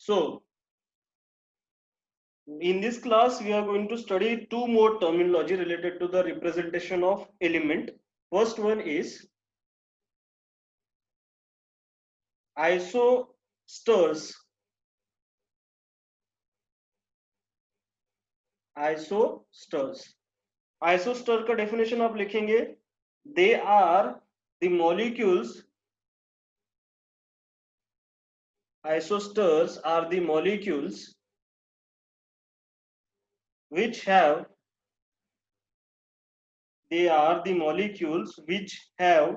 So in this class we are going to study two more terminology related to the representation of element. First one is isosters. Isoster का definition आप लिखेंगे, they are the molecules, isosters are the molecules which have, they are the molecules which have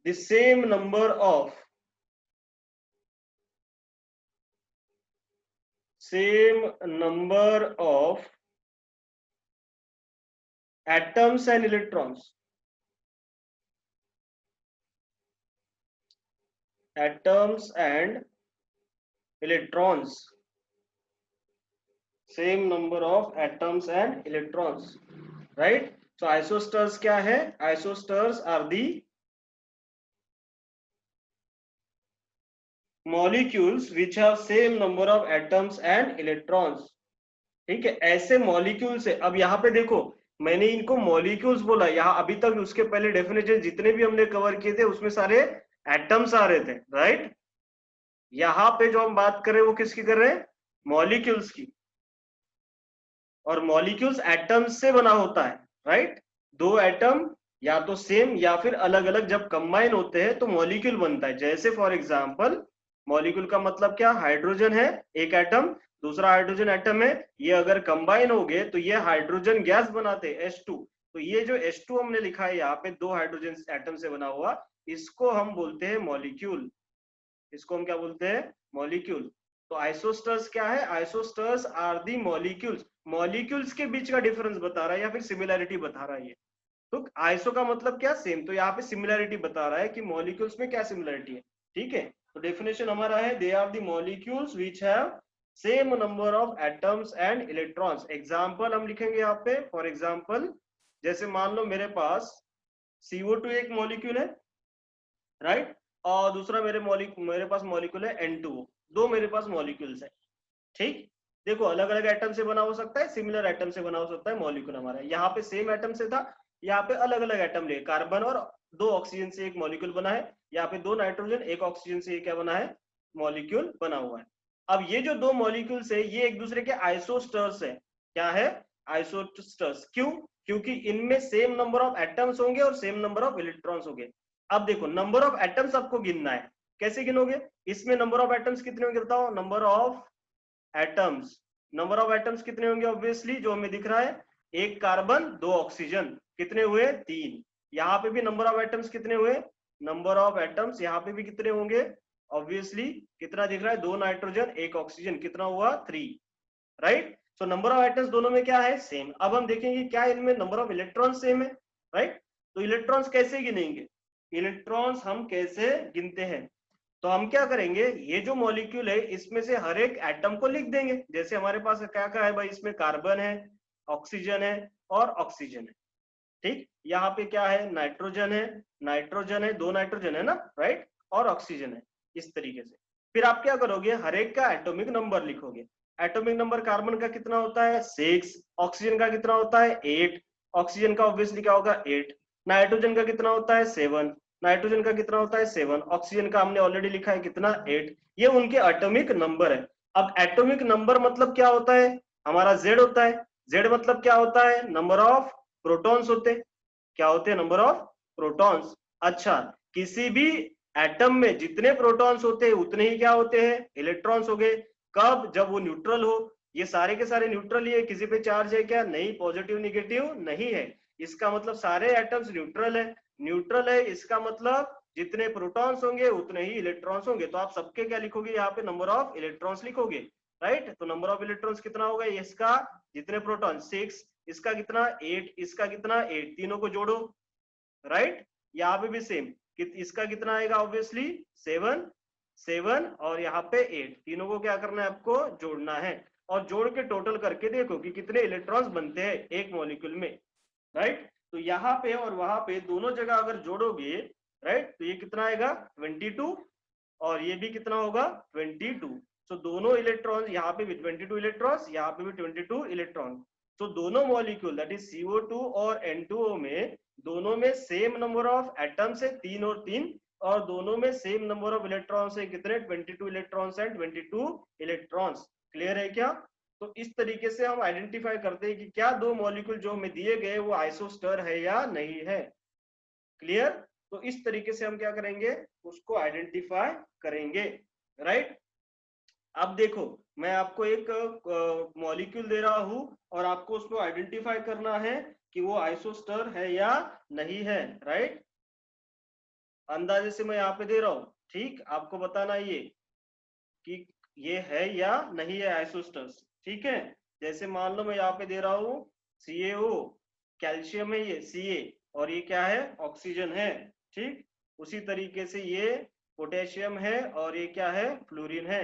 the same number of atoms and electrons. Atoms and electrons. Same number of atoms and electrons. Right? So isosters क्या है? Isosters are the molecules which have same number of atoms and electrons. ठीक है, ऐसे molecules है. अब यहाँ पे देखो, मैंने इनको मॉलिक्यूल्स बोला. यहाँ अभी तक उसके पहले डेफिनेशन जितने भी हमने कवर किए थे उसमें सारे एटम्स आ रहे थे. राइट? यहाँ पे जो हम बात कर रहे हैं वो किसकी कर रहे हैं? मॉलिक्यूल्स की. और मॉलिक्यूल्स एटम्स से बना होता है. राइट? दो एटम या तो सेम या फिर अलग अलग जब कंबाइन होते हैं तो मॉलिक्यूल बनता है. जैसे फॉर एग्जांपल, मॉलिक्यूल का मतलब क्या? हाइड्रोजन है एक एटम, दूसरा हाइड्रोजन एटम है, ये अगर कंबाइन हो गए तो ये हाइड्रोजन गैस बनाते हैं H2. तो ये जो H2 हमने लिखा है यहाँ पे दो हाइड्रोजन एटम से बना हुआ, इसको हम बोलते हैं मॉलिक्यूल. इसको हम क्या बोलते हैं? मॉलिक्यूल. तो आइसोस्टर्स क्या है? आइसोस्टर्स आर दी मॉलिक्यूल्स. मॉलिक्यूल्स के बीच का डिफरेंस बता रहा है या फिर सिमिलैरिटी बता रहा है ये. तो आइसो का मतलब क्या? सेम. तो यहाँ पे सिमिलैरिटी बता रहा है कि मॉलिक्यूल्स में क्या सिमिलैरिटी है. ठीक है, तो डेफिनेशन हमारा है they are the molecules which have same number of atoms and electrons. Example हम लिखेंगे यहाँ पे. फॉर एग्जांपल, जैसे मान लो मेरे पास CO2 एक मॉलिक्यूल है. राइट? और दूसरा मेरे पास मॉलिक्यूल है N2O. दो मेरे पास मॉलिक्यूल्स है. ठीक, देखो अलग अलग एटम से बना हो सकता है, सिमिलर एटम से बना हो सकता है मॉलिक्यूल हमारा. यहाँ पे सेम एटम से था, यहाँ पे अलग अलग एटम ले, कार्बन और दो ऑक्सीजन से एक मॉलिक्यूल बना है. यहाँ पे दो नाइट्रोजन एक ऑक्सीजन से क्या बना है? मॉलिक्यूल बना हुआ है. अब ये जो दो मॉलिक्यूल्स है ये एक दूसरे के आइसोस्टर्स है. क्या है? आइसोस्टर्स. क्यों? क्योंकि इनमें सेम नंबर ऑफ एटम्स होंगे और सेम नंबर ऑफ इलेक्ट्रॉन्स होंगे. अब देखो, नंबर ऑफ एटम्स आपको गिनना है. कैसे गिनोगे? इसमें नंबर ऑफ एटम्स कितने होंगे बताओ? Number of atoms. Number of atoms कितने होंगे? ऑब्वियसली जो हमें दिख रहा है, एक कार्बन दो ऑक्सीजन, कितने हुए? 3. यहाँ पे भी नंबर ऑफ एटम्स कितने हुए? नंबर ऑफ एटम्स यहाँ पे भी कितने होंगे? ऑब्वियसली कितना दिख रहा है? दो नाइट्रोजन एक ऑक्सीजन, कितना हुआ? 3. Right? So number of atoms दोनों में क्या है? सेम. अब हम देखेंगे क्या इनमें नंबर ऑफ इलेक्ट्रॉन सेम है. राइट? तो इलेक्ट्रॉन्स कैसे गिनेंगे? इलेक्ट्रॉन्स हम कैसे गिनते हैं? तो हम क्या करेंगे, ये जो मॉलिक्यूल है इसमें से हर एक एटम को लिख देंगे. जैसे हमारे पास क्या क्या है भाई? इसमें कार्बन है, ऑक्सीजन है और ऑक्सीजन है. ठीक, यहाँ पे क्या है? नाइट्रोजन है, दो नाइट्रोजन है ना. राइट? और ऑक्सीजन है. इस तरीके से फिर आप क्या करोगे? हर एक का एटॉमिक नंबर लिखोगे. एटॉमिक नंबर कार्बन का कितना होता है? 6. ऑक्सीजन का कितना होता है? 8. ऑक्सीजन का ऑब्वियसली क्या होगा? 8. नाइट्रोजन का कितना होता है? 7. नाइट्रोजन का कितना होता है? 7. ऑक्सीजन का हमने ऑलरेडी लिखा है कितना? 8. ये उनके एटॉमिक नंबर है. अब एटॉमिक नंबर मतलब क्या होता है? हमारा Z होता है. Z मतलब क्या होता है? नंबर ऑफ प्रोटॉन्स होते. क्या होते हैं? Number of protons. अच्छा, किसी भी एटम में जितने प्रोटॉन्स होते हैं उतने ही क्या होते हैं? इलेक्ट्रॉन्स हो गए. कब? जब वो न्यूट्रल हो. ये सारे के सारे न्यूट्रल ही है. किसी पे चार्ज है क्या? नहीं. पॉजिटिव निगेटिव नहीं है. इसका मतलब सारे एटम्स न्यूट्रल है. न्यूट्रल है इसका मतलब जितने प्रोटॉन्स होंगे उतने ही इलेक्ट्रॉन्स होंगे. तो आप सबके क्या लिखोगे? यहाँ पे नंबर ऑफ इलेक्ट्रॉन्स लिखोगे. राइट? तो नंबर ऑफ इलेक्ट्रॉन्स कितना होगा? इसका जितने प्रोटॉन 6, इसका कितना? 8, इसका कितना? 8. तीनों को जोड़ो. राइट? यहाँ पे भी सेम. इसका कितना आएगा? ऑब्वियसली 7, 7 और यहाँ पे 8. तीनों को क्या करना है? आपको जोड़ना है. और जोड़ के टोटल करके देखो कि कितने इलेक्ट्रॉन्स बनते हैं एक मॉलिक्यूल में. राइट? तो यहाँ पे और वहां पे दोनों जगह अगर जोड़ोगे, राइट, तो ये कितना आएगा? 22 और ये भी कितना होगा 22। सो दोनों इलेक्ट्रॉन यहाँ पे भी 22 इलेक्ट्रॉन्स, यहाँ पे भी 22 इलेक्ट्रॉन। तो दोनों मॉलिक्यूल दैट इज CO2 और N2O में दोनों में सेम नंबर ऑफ एटम्स है 3 और 3, और दोनों में सेम नंबर ऑफ इलेक्ट्रॉन्स है कितने 22 इलेक्ट्रॉन्स एंड 22 इलेक्ट्रॉन्स। क्लियर है क्या? तो इस तरीके से हम आइडेंटिफाई करते हैं कि क्या दो मॉलिक्यूल जो हमें दिए गए वो आइसोस्टर है या नहीं है। क्लियर? तो इस तरीके से हम क्या करेंगे, उसको आइडेंटिफाई करेंगे। राइट? अब देखो मैं आपको एक मॉलिक्यूल दे रहा हूं और आपको उसको आइडेंटिफाई करना है कि वो आइसोस्टर है या नहीं है। राइट? अंदाजे से मैं यहाँ पे दे रहा हूं, ठीक, आपको बताना ये कि ये है या नहीं है आइसोस्टर्स। ठीक है, जैसे मान लो मैं यहाँ पे दे रहा हूँ CaO, कैल्शियम है ये Ca, और ये क्या है ऑक्सीजन है। ठीक, उसी तरीके से ये पोटेशियम है और ये क्या है फ्लोरीन है।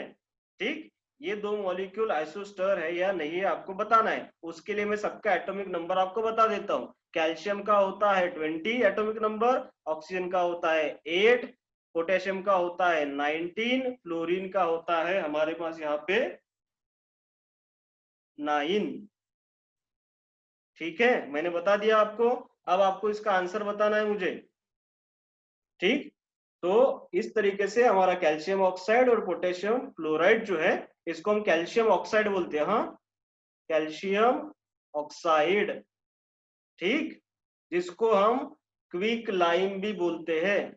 ठीक, ये दो मॉलिक्यूल आइसोस्टर है या नहीं है आपको बताना है। उसके लिए मैं सबका एटॉमिक नंबर आपको बता देता हूँ। कैल्शियम का होता है 20 एटॉमिक नंबर, ऑक्सीजन का होता है 8, पोटेशियम का होता है 19, फ्लोरीन का होता है हमारे पास यहाँ पे 9। ठीक है, मैंने बता दिया आपको। अब आपको इसका आंसर बताना है मुझे। ठीक, तो इस तरीके से हमारा कैल्शियम ऑक्साइड और पोटेशियम फ्लोराइड जो है इसको हम कैल्शियम ऑक्साइड बोलते हैं। हाँ, कैल्शियम ऑक्साइड। ठीक, जिसको हम क्विक लाइम भी बोलते हैं।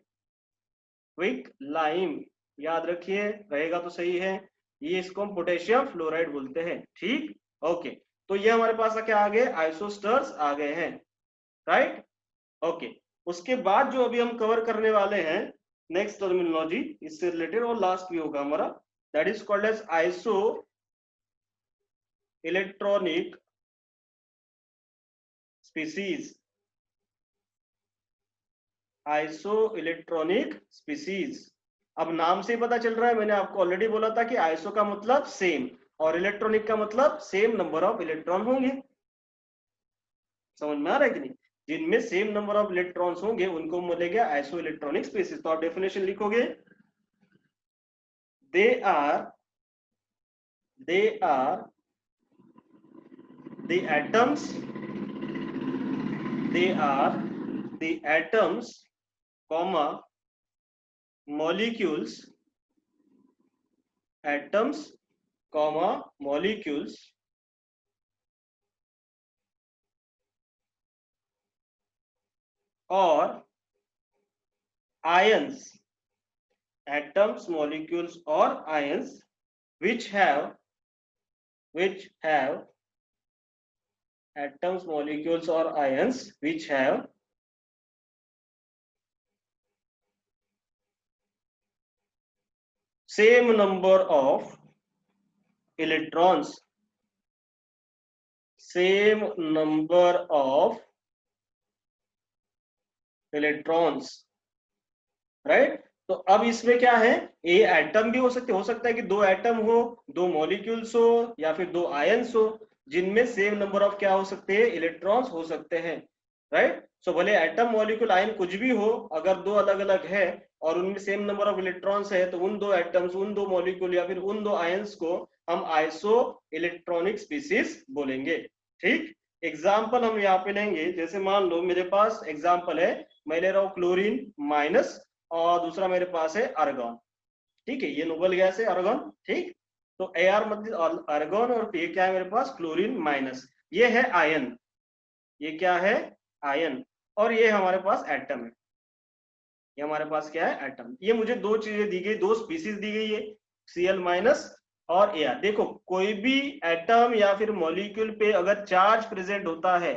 क्विक लाइम याद रखिए, रहेगा तो सही है। ये इसको हम पोटेशियम फ्लोराइड बोलते हैं। ठीक, ओके, तो ये हमारे पास क्या आ गए आइसोस्टर्स आ गए हैं। Right, okay. उसके बाद जो अभी हम कवर करने वाले हैं नेक्स्ट टर्मिनोलॉजी इससे रिलेटेड और लास्ट भी होगा हमारा, that is called as isoelectronic species. Isoelectronic species, अब नाम से ही पता चल रहा है, मैंने आपको ऑलरेडी बोला था कि आइसो का मतलब सेम और इलेक्ट्रॉनिक का मतलब सेम नंबर ऑफ इलेक्ट्रॉन होंगे। समझ में आ रहा है कि नहीं? जिनमें सेम नंबर ऑफ इलेक्ट्रॉन्स होंगे उनको मिलेगा आइसो इलेक्ट्रॉनिक स्पीसीज। तो आप डेफिनेशन लिखोगे, they are the atoms, they are the atoms comma molecules, atoms comma molecules or ions, atoms molecules or ions which have atoms molecules or ions which have same number of electrons, same number of electrons। Right, तो अब इसमें क्या है, ए atom भी हो सकता है कि दो एटम हो, दो मॉलिक्यूल्स हो, या फिर दो आयंस हो, जिनमें सेम नंबर ऑफ क्या हो सकते हैं इलेक्ट्रॉन्स हो सकते हैं। राइट, सो भले एटम मॉलिक्यूल आयन कुछ भी हो, अगर दो अलग अलग है और उनमें सेम नंबर ऑफ इलेक्ट्रॉन्स है तो उन दो एटम्स, उन दो मॉलिक्यूल या फिर उन दो आयंस को हम आइसो इलेक्ट्रॉनिक स्पीसीज बोलेंगे। ठीक, एग्जाम्पल हम यहाँ पे लेंगे, जैसे मान लो मेरे पास एग्जाम्पल है, मैं ले रहा हूँ क्लोरीन माइनस और दूसरा मेरे पास है आर्गन। ठीक है, ये नोबल गैस है आर्गन। ठीक, तो Ar मतलब आर्गन और ये क्या है मेरे पास क्लोरीन माइनस, ये है आयन, ये क्या है आयन, और ये हमारे पास एटम है, ये हमारे पास क्या है एटम। ये मुझे दो चीजें दी गई, दो स्पीसीज दी गई है, Cl माइनस और Ar। देखो कोई भी एटम या फिर मॉलिक्यूल पे अगर चार्ज प्रेजेंट होता है,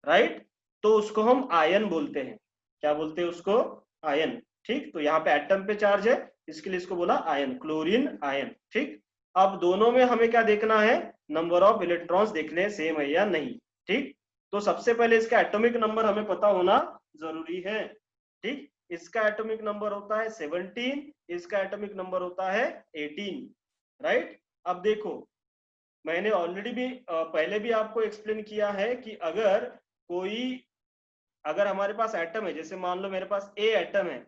राइट, तो उसको हम आयन बोलते हैं। क्या बोलते हैं उसको? आयन। ठीक, तो यहाँ पे एटम पे चार्ज है, इसके लिए इसको बोला आयन, क्लोरीन आयन। ठीक, अब दोनों में हमें क्या देखना है, नंबर ऑफ इलेक्ट्रॉन्स देखने हैं सेम है या नहीं। ठीक, तो सबसे पहले इसका एटॉमिक नंबर हमें पता होना जरूरी है। ठीक, इसका एटॉमिक नंबर होता है 17, इसका एटॉमिक नंबर होता है 18। राइट, अब देखो मैंने ऑलरेडी भी पहले भी आपको एक्सप्लेन किया है कि अगर हमारे पास एटम है, जैसे मान लो मेरे पास ए एटम है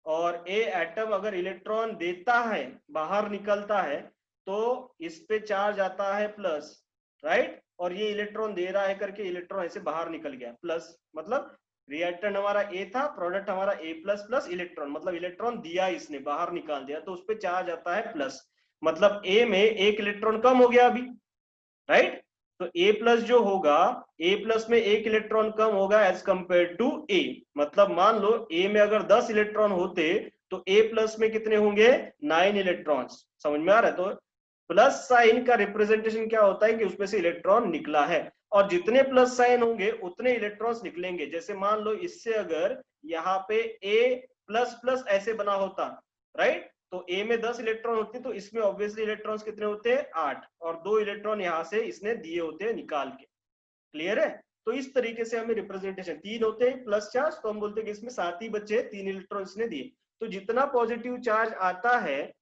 और ए एटम अगर इलेक्ट्रॉन देता है, बाहर निकलता है, तो इस पे चार्ज आता है प्लस, राइट, और ये इलेक्ट्रॉन दे रहा है करके इलेक्ट्रॉन ऐसे बाहर निकल गया प्लस, मतलब रिएक्टेंट हमारा ए था, प्रोडक्ट हमारा ए प्लस प्लस इलेक्ट्रॉन, मतलब इलेक्ट्रॉन दिया इसने, बाहर निकाल दिया, तो उस पर चार्ज आता है प्लस, मतलब ए में एक इलेक्ट्रॉन कम हो गया अभी, राइट। तो ए प्लस जो होगा, ए प्लस में एक इलेक्ट्रॉन कम होगा एज कंपेयर टू ए, मतलब मान लो ए में अगर 10 इलेक्ट्रॉन होते तो ए प्लस में कितने होंगे, 9 इलेक्ट्रॉन्स। समझ में आ रहा है? तो प्लस साइन का रिप्रेजेंटेशन क्या होता है कि उसमें से इलेक्ट्रॉन निकला है, और जितने प्लस साइन होंगे उतने इलेक्ट्रॉन्स निकलेंगे। जैसे मान लो इससे अगर यहाँ पे ए प्लस प्लस ऐसे बना होता, राइट, तो ए में 10 इलेक्ट्रॉन होते तो इसमें ऑब्वियसली इलेक्ट्रॉन्स कितने होते हैं, 8, और 2 इलेक्ट्रॉन यहाँ से इसने दिए होते हैं निकाल के। क्लियर है? तो इस तरीके से हमें रिप्रेजेंटेशन, 3 होते हैं प्लस चार्ज, तो हम बोलते हैं कि इसमें 7 ही बचे, 3 इलेक्ट्रॉन इसने दिए। तो जितना पॉजिटिव चार्ज आता है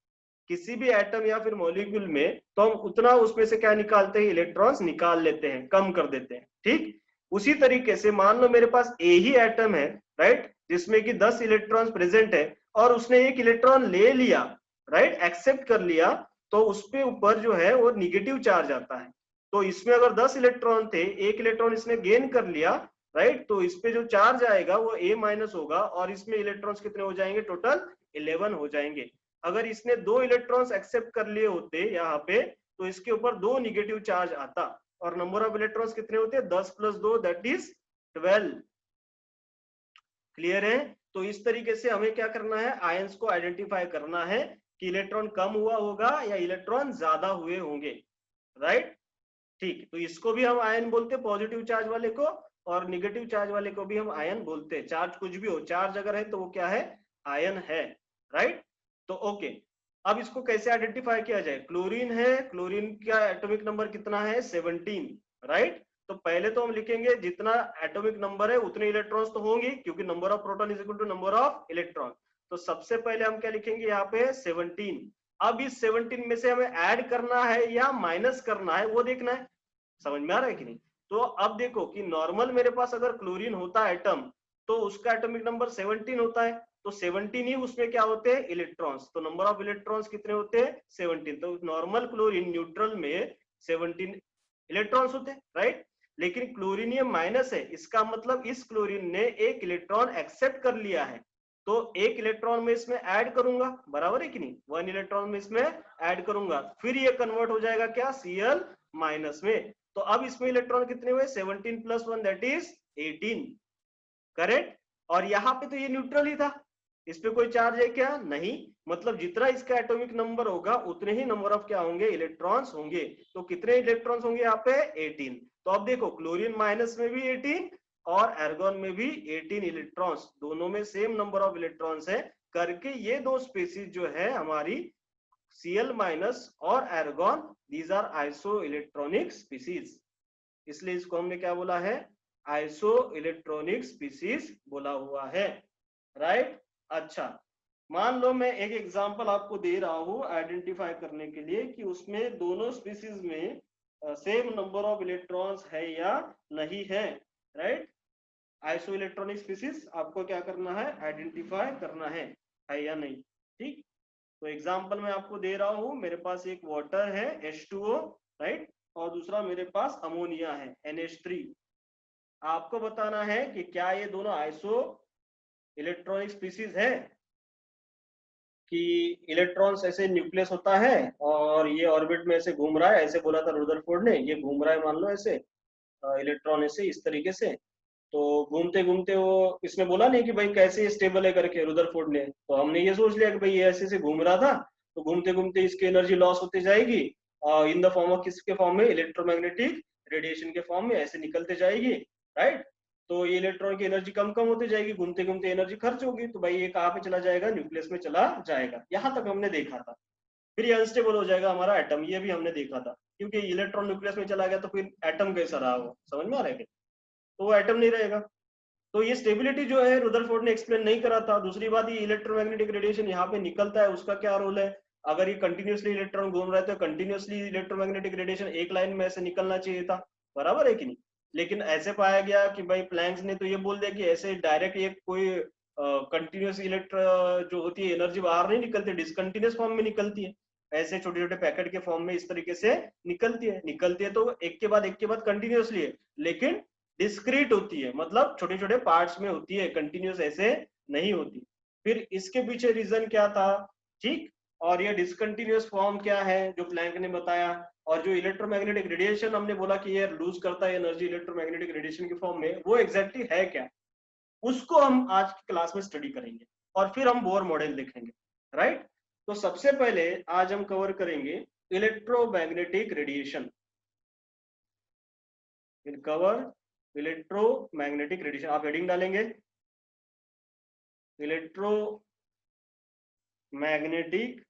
किसी भी एटम या फिर मॉलिक्यूल में, तो हम उतना उसमें से क्या निकालते हैं, इलेक्ट्रॉन्स निकाल लेते हैं, कम कर देते हैं। ठीक उसी तरीके से मान लो मेरे पास ए ही एटम है, राइट, जिसमें कि 10 इलेक्ट्रॉन्स प्रेजेंट है, और उसने एक इलेक्ट्रॉन ले लिया, राइट, एक्सेप्ट कर लिया, तो उसके ऊपर जो है वो निगेटिव चार्ज आता है। तो इसमें अगर 10 इलेक्ट्रॉन थे, एक इलेक्ट्रॉन इसने गेन कर लिया, राइट, तो इस पे जो चार्ज आएगा वो ए माइनस होगा, और इसमें इलेक्ट्रॉन्स कितने हो जाएंगे, टोटल 11 हो जाएंगे। अगर इसने 2 इलेक्ट्रॉन्स एक्सेप्ट कर लिए होते यहाँ पे, तो इसके ऊपर 2 निगेटिव चार्ज आता, और नंबर ऑफ इलेक्ट्रॉन्स कितने होते हैं, 10 + 2 दैट इज 12। क्लियर है? तो इस तरीके से हमें क्या करना है, आयंस को आइडेंटिफाई करना है कि इलेक्ट्रॉन कम हुआ होगा या इलेक्ट्रॉन ज्यादा हुए होंगे, राइट। ठीक, तो इसको भी हम आयन बोलते हैं, पॉजिटिव चार्ज वाले को, और निगेटिव चार्ज वाले को भी हम आयन बोलते हैं। चार्ज कुछ भी हो, चार्ज अगर है तो वो क्या है, आयन है, राइट। तो ओके, अब इसको कैसे आइडेंटिफाई किया जाए। क्लोरीन है, क्लोरीन का एटॉमिक नंबर कितना है, 17, राइट। तो पहले तो हम लिखेंगे जितना एटॉमिक नंबर है उतने इलेक्ट्रॉन्स तो होंगे, क्योंकि number of proton is equal to number of electron. तो सबसे पहले हम क्या लिखेंगे यहाँ पे, 17। अब इस 17 में से हमें ऐड करना है या माइनस करना है वो देखना है। समझ में आ रहा है कि नहीं? तो अब देखो कि नॉर्मल मेरे पास अगर क्लोरीन होता है एटम, तो उसका एटॉमिक नंबर 17 होता है, तो 17 ही उसमें क्या होते हैं, इलेक्ट्रॉन्स। तो नंबर ऑफ इलेक्ट्रॉन्स कितने होते हैं, 17। तो नॉर्मल क्लोरीन न्यूट्रल में 17 इलेक्ट्रॉन्स होते हैं, राइट। लेकिन क्लोरीनियम माइनस है, इसका मतलब इस क्लोरीन ने एक इलेक्ट्रॉन एक्सेप्ट कर लिया है, तो एक इलेक्ट्रॉन में इसमें ऐड करूंगा, बराबर है कि नहीं, 1 इलेक्ट्रॉन में इसमें ऐड करूंगा, फिर ये कन्वर्ट हो जाएगा क्या, Cl माइनस में। तो अब इसमें इलेक्ट्रॉन कितने हुए, 17 + 1 दैट इज 18, करेक्ट। और यहाँ पे तो ये न्यूट्रल ही था, इस पे कोई चार्ज है क्या, नहीं, मतलब जितना इसका एटॉमिक नंबर होगा उतने ही नंबर ऑफ क्या होंगे, इलेक्ट्रॉन्स होंगे। तो कितने इलेक्ट्रॉन्स होंगे यहाँ पे, 18। तो अब देखो क्लोरीन माइनस में भी 18 और एर्गोन में भी 18 इलेक्ट्रॉन्स, दोनों में सेम नंबर ऑफ इलेक्ट्रॉन्स है करके ये दो स्पीसीज जो है हमारी Cl- और argon, these are isoelectronic species, इसलिए इसको हमने क्या बोला है, आइसो इलेक्ट्रॉनिक स्पीसीज बोला हुआ है, राइट। अच्छा, मान लो मैं एक एग्जांपल आपको दे रहा हूं आइडेंटिफाई करने के लिए कि उसमें दोनों स्पीसीज में सेम नंबर ऑफ इलेक्ट्रॉन्स है या नहीं है, राइट। आइसो इलेक्ट्रॉनिक स्पीसीज आपको क्या करना है, आइडेंटिफाई करना है या नहीं। ठीक, तो एग्जांपल मैं आपको दे रहा हूं, मेरे पास एक वाटर है H2O, राइट, और दूसरा मेरे पास अमोनिया है NH3। आपको बताना है कि क्या ये दोनों आइसो इलेक्ट्रॉनिक स्पीसीज है, कि इलेक्ट्रॉन्स ऐसे न्यूक्लियस होता है और ये ऑर्बिट में ऐसे घूम रहा है, ऐसे बोला था रुदरफोर्ड ने, ये घूम रहा है मान लो ऐसे, इलेक्ट्रॉन ऐसे इस तरीके से, तो घूमते घूमते वो, इसने बोला नहीं कि भाई कैसे स्टेबल है करके रुदरफोर्ड ने, तो हमने ये सोच लिया कि भाई ये ऐसे से घूम रहा था, तो घूमते घूमते इसकी एनर्जी लॉस होती जाएगी, इन द फॉर्म ऑफ, किसके फॉर्म में, इलेक्ट्रोमैग्नेटिक रेडिएशन के फॉर्म में ऐसे निकलते जाएगी, राइट। तो ये इलेक्ट्रॉन की एनर्जी कम कम होती जाएगी, घूमते घूमते एनर्जी खर्च होगी, तो भाई ये कहाँ पे चला जाएगा, न्यूक्लियस में चला जाएगा, यहाँ तक हमने देखा था। फिर ये अनस्टेबल हो जाएगा हमारा एटम, ये भी हमने देखा था, क्योंकि इलेक्ट्रॉन न्यूक्लियस में चला गया तो फिर एटम कैसा रहा, वो समझ में आ रहा है, तो वो एटम नहीं रहेगा। तो ये स्टेबिलिटी जो है रुदरफोर्ड ने एक्सप्लेन नहीं करा था। दूसरी बात, ये इलेक्ट्रोमैग्नेटिक रेडिएशन यहाँ पे निकलता है, उसका क्या रोल है, अगर ये कंटिन्यूअसली इलेक्ट्रॉन घूम रहा है तो कंटिन्यूअसली इलेक्ट्रोमैग्नेटिक रेडिएशन एक लाइन में ऐसे निकलना चाहिए था, बराबर है कि नहीं। लेकिन ऐसे पाया गया कि भाई प्लैंक्स ने तो ये बोल दिया कि ऐसे डायरेक्ट ये कोई कंटिन्यूस जो होती है एनर्जी बाहर नहीं निकलती, डिसकंटिन्यूस फॉर्म में निकलती है, ऐसे छोटे छोटे पैकेट के फॉर्म में इस तरीके से निकलती है तो एक के बाद कंटिन्यूसली है, लेकिन डिस्क्रीट होती है, मतलब छोटे छोटे पार्ट्स में होती है, कंटिन्यूस ऐसे नहीं होती। फिर इसके पीछे रीजन क्या था, ठीक, और ये डिसकंटिन्यूस फॉर्म क्या है जो प्लैंक ने बताया, और जो इलेक्ट्रोमैग्नेटिक रेडिएशन हमने बोला कि ये लूज करता है एनर्जी इलेक्ट्रोमैग्नेटिक रेडिएशन के फॉर्म में, वो एग्जैक्टली है क्या, उसको हम आज की क्लास में स्टडी करेंगे, और फिर हम बोर मॉडल देखेंगे, राइट। तो सबसे पहले आज हम कवर करेंगे electromagnetic radiation, cover electromagnetic radiation, आप हेडिंग डालेंगे electromagnetic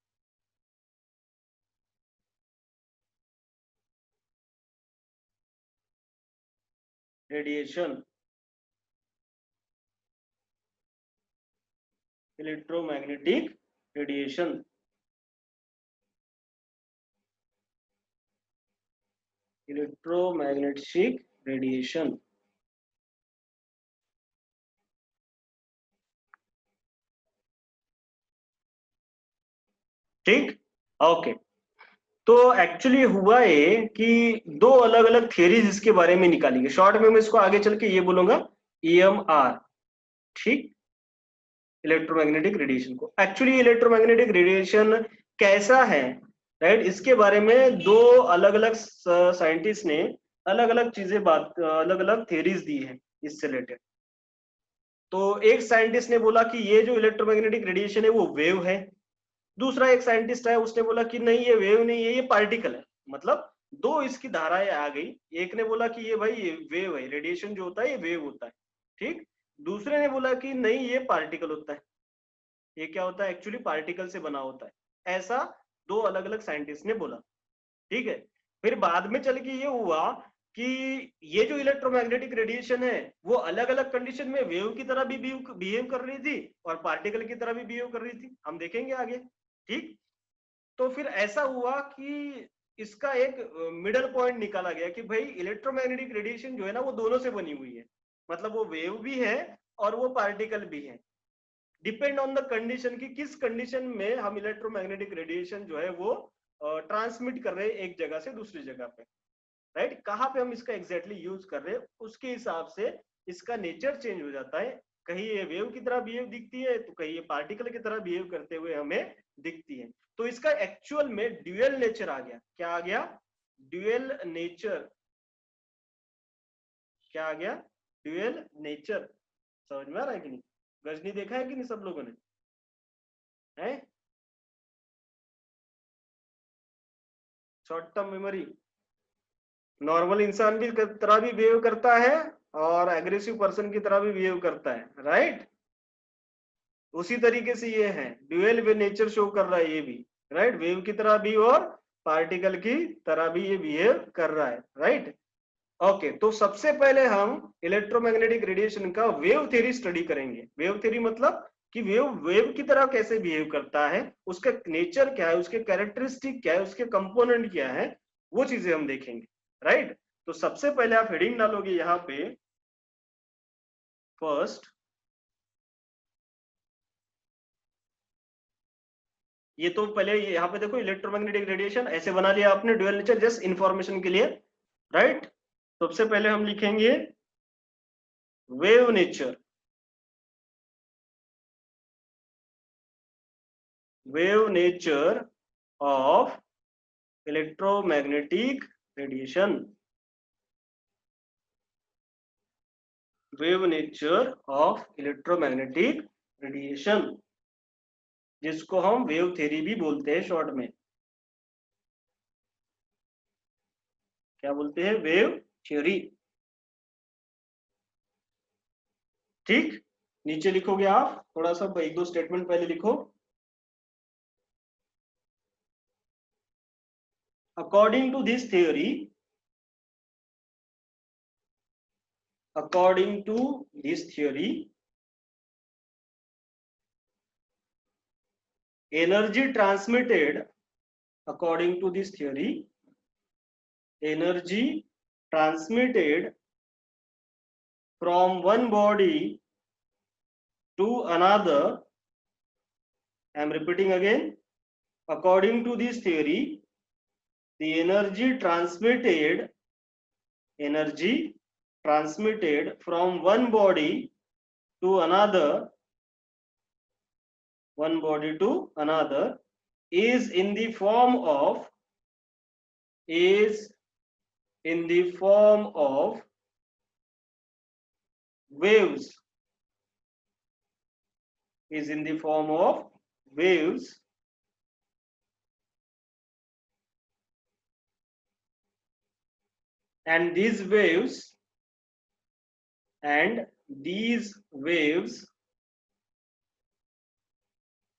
radiation, electromagnetic radiation, electromagnetic radiation. ठीक, ओके। तो एक्चुअली हुआ ये कि दो अलग अलग थियरीज इसके बारे में निकाली गई, शॉर्ट में मैं इसको आगे चल के ये बोलूंगा EMR, ठीक, इलेक्ट्रोमैग्नेटिक रेडिएशन को। एक्चुअली इलेक्ट्रोमैग्नेटिक रेडिएशन कैसा है, राइट, इसके बारे में दो अलग अलग साइंटिस्ट ने अलग अलग चीजें अलग अलग थियरीज दी है इससे रिलेटेड। तो एक साइंटिस्ट ने बोला कि ये जो इलेक्ट्रोमैग्नेटिक रेडिएशन है वो वेव है, दूसरा एक साइंटिस्ट है उसने बोला कि नहीं ये वेव नहीं है ये पार्टिकल है, मतलब दो इसकी धाराएं आ गई, एक ने बोला कि ये भाई ये वेव है, रेडिएशन जो होता है ये वेव होता है, ठीक, दूसरे ने बोला कि नहीं ये पार्टिकल होता है, ये क्या होता है एक्चुअली पार्टिकल से बना होता है, ऐसा दो अलग अलग साइंटिस्ट ने बोला, ठीक है। फिर बाद में चल के ये हुआ कि ये जो इलेक्ट्रोमैग्नेटिक रेडिएशन है वो अलग अलग कंडीशन में वेव की तरह भी बिहेव कर रही थी और पार्टिकल की तरह भी बिहेव कर रही थी, हम देखेंगे आगे, ठीक। तो फिर ऐसा हुआ कि इसका एक मिडल पॉइंट निकाला गया कि भाई इलेक्ट्रोमैग्नेटिक रेडिएशन जो है ना वो दोनों से बनी हुई है, मतलब वो वेव भी है और वो पार्टिकल भी है, डिपेंड ऑन द कंडीशन की किस कंडीशन में हम इलेक्ट्रोमैग्नेटिक रेडिएशन जो है वो ट्रांसमिट कर रहे हैं एक जगह से दूसरी जगह पे, राइट, कहाँ पे हम इसका एग्जैक्टली यूज कर रहे हैं उसके हिसाब से इसका नेचर चेंज हो जाता है, कहीं ये वेव की तरह बिहेव दिखती है तो कहीं ये पार्टिकल की तरह बिहेव करते हुए हमें दिखती है। तो इसका एक्चुअल में ड्यूअल नेचर आ गया, क्या आ गया, ड्यूअल नेचर, क्या आ गया, ड्यूअल नेचर, समझ में आ रहा है कि नहीं, गजनी देखा है कि नहीं सब लोगों ने, है, शॉर्ट टर्म मेमोरी, नॉर्मल इंसान की तरह भी बिहेव करता है और एग्रेसिव पर्सन की तरह भी बिहेव करता है, राइट, उसी तरीके से ये है, ड्यूअल वे नेचर शो कर रहा है ये भी, राइट, वेव की तरह भी और पार्टिकल की तरह भी ये बिहेव कर रहा है, राइट। ओके, तो सबसे पहले हम इलेक्ट्रोमैग्नेटिक रेडिएशन का वेव थ्योरी स्टडी करेंगे। वेव थ्योरी मतलब कि वेव वेव की तरह कैसे बिहेव करता है, उसका नेचर क्या है, उसके कैरेक्टरिस्टिक क्या है, उसके कंपोनेंट क्या है, वो चीजें हम देखेंगे, राइट। तो सबसे पहले आप हेडिंग डालोगे यहाँ पे फर्स्ट, ये तो पहले यहाँ पे देखो इलेक्ट्रोमैग्नेटिक रेडिएशन ऐसे बना लिया आपने ड्यूअल नेचर, जस्ट इंफॉर्मेशन के लिए, राइट। सबसे पहले हम लिखेंगे wave nature, wave nature of electromagnetic radiation, wave nature of electromagnetic radiation, जिसको हम वेव थ्योरी भी बोलते हैं शॉर्ट में, क्या बोलते हैं, वेव थ्योरी, ठीक। नीचे लिखोगे आप थोड़ा सा एक दो स्टेटमेंट पहले लिखो, according to this theory, according to this theory, energy transmitted, according to this theory, energy transmitted from one body to another, I am repeating again, according to this theory, the energy transmitted from one body to another, is in the form of waves, and these waves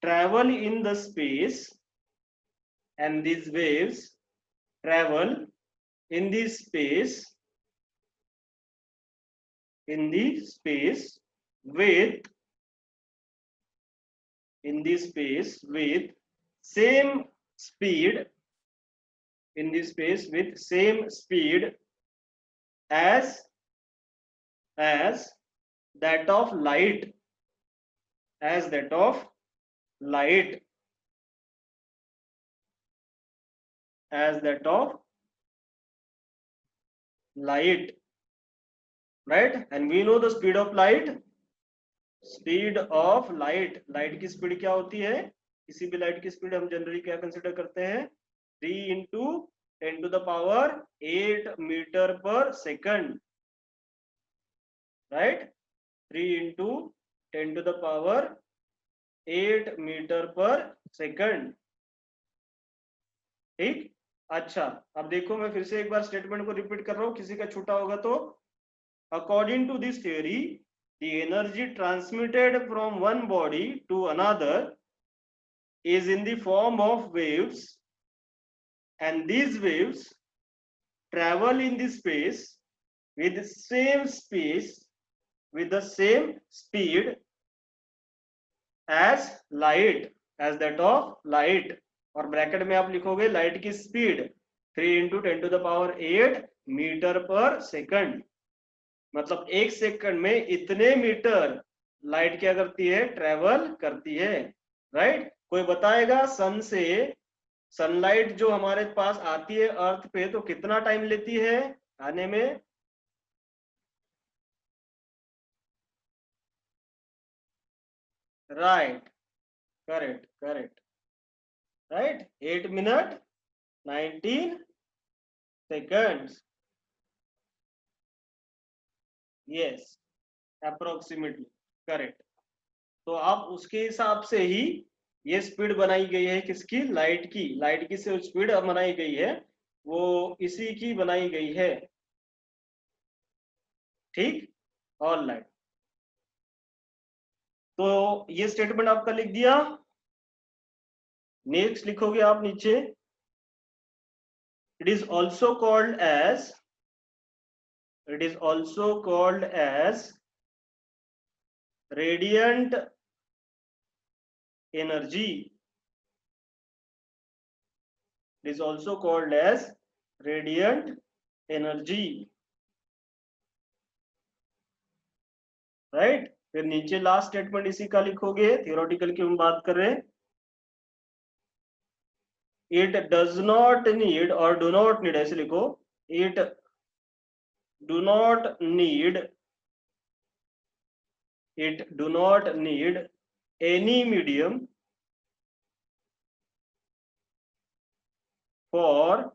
travel in the space, and these waves travel in the space with same speed, as that of light, light right? And we know the speed of light, light की speed क्या होती है? किसी भी light की speed हम generally क्या consider करते हैं? 3 into 10 to the power 8 metre per second, right? 3 into 10 to the power 8 metre per second, ठीक? अच्छा, अब देखो मैं फिर से एक बार स्टेटमेंट को रिपीट कर रहा हूं, किसी का छूटा होगा तो। According to this theory, the energy transmitted from one body to another is in the form of waves, and these waves travel in the space with the same speed as that of light, और bracket में आप लिखोगे light की speed 3 into 10 to the power 8 metre per second, मतलब एक second में इतने metre light क्या करती है? ट्रेवल करती है, राइट? कोई बताएगा सनलाइट जो हमारे पास आती है अर्थ पे तो कितना टाइम लेती है आने में? Right, correct, right, 8 minutes 19 seconds, yes, approximately correct. तो आप उसके हिसाब से ही ये स्पीड बनाई गई है, किसकी? लाइट की से स्पीड बनाई गई है, वो इसी की बनाई गई है, ठीक? ऑल राइट, तो ये स्टेटमेंट आपका लिख दिया। नेक्स्ट लिखोगे आप नीचे, it is also called as radiant energy, it is also called as radiant energy, right? फिर नीचे लास्ट स्टेटमेंट इसी का लिखोगे, थियोरेटिकल की हम बात कर रहे हैं। इट डज नॉट नीड और डू नॉट नीड, ऐसे लिखो, it do not need any medium for